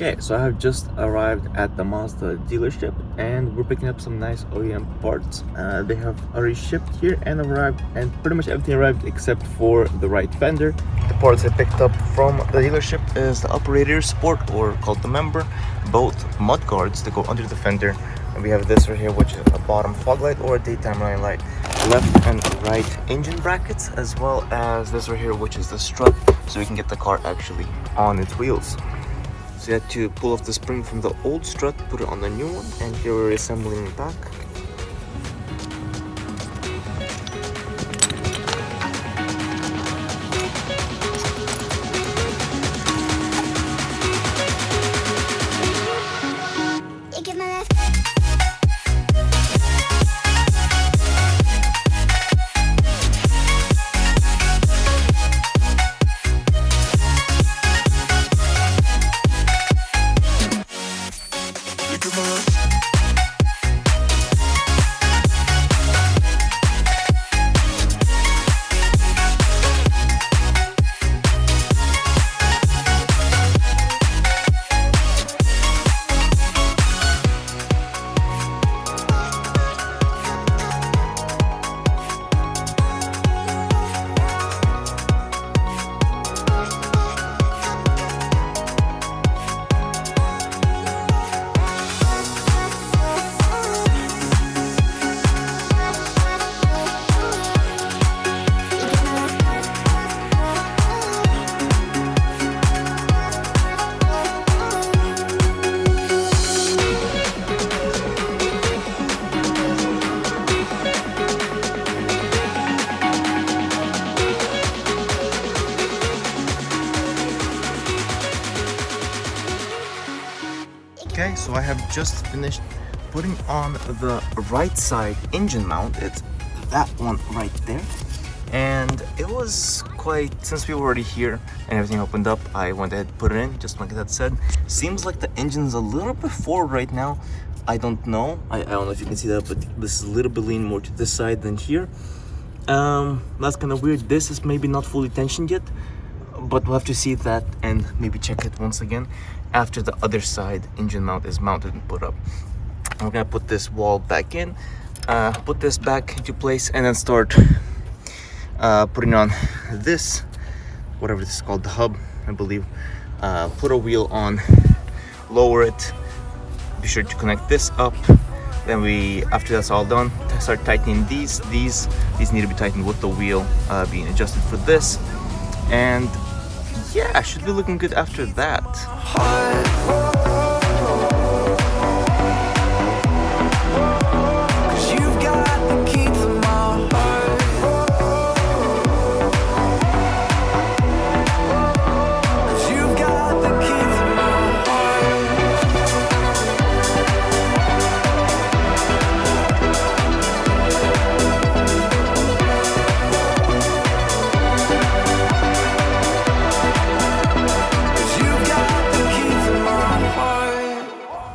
Okay, so I have just arrived at the Mazda dealership and we're picking up some nice OEM parts. They have already shipped here and arrived, and pretty much everything arrived except for the right fender. The parts I picked up from the dealership is the upper radiator support, or called the member, both mud guards that go under the fender, and we have this right here, which is a bottom fog light or a daytime running light, left and right engine brackets, as well as this right here, which is the strut, so we can get the car actually on its wheels. So you had to pull off the spring from the old strut, put it on the new one, and here we're assembling it back. Okay, so I have just finished putting on the right side engine mount. It's that one right there. And it was quite, since we were already here and everything opened up, I went ahead and put it in, just like that said. Seems like the engine's a little bit forward right now. I don't know. I don't know if you can see that, but this is a little bit leaning more to this side than here. That's kind of weird. This is maybe not fully tensioned yet, but we'll have to see that and maybe check it once again after the other side engine mount is mounted and put up. I'm gonna put this wall back in, put this back into place, and then start putting on this, whatever this is called, the hub, I believe. Put a wheel on, lower it, be sure to connect this up. Then we, after that's all done, start tightening these need to be tightened with the wheel being adjusted for this. And yeah, should be looking good after that.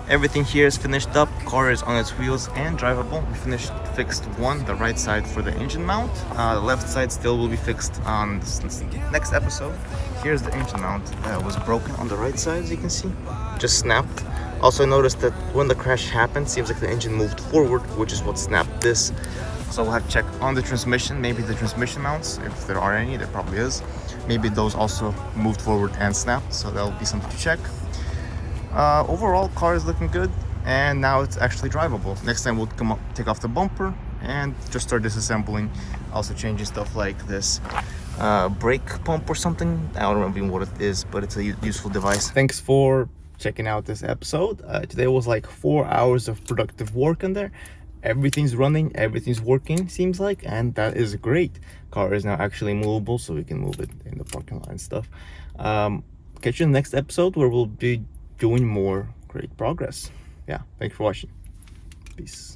Everything here is finished up, car is on its wheels and drivable. We fixed one, the right side for the engine mount. The left side still will be fixed on this next episode. Here's the engine mount that was broken on the right side, as you can see, just snapped. Also noticed that when the crash happened, seems like the engine moved forward, which is what snapped this. So we'll have to check on the transmission, maybe the transmission mounts, if there are any, there probably is. Maybe those also moved forward and snapped, so that'll be something to check. Overall, car is looking good, and now it's actually drivable. Next time we'll come up, take off the bumper and just start disassembling. Also changing stuff like this brake pump or something. I don't remember what it is, but it's a useful device. Thanks for checking out this episode. Today was like 4 hours of productive work in there. Everything's running, everything's working, seems like, and that is great. Car is now actually movable, so we can move it in the parking lot and stuff. Catch you in the next episode where we'll be doing more great progress. Yeah, thanks for watching. Peace.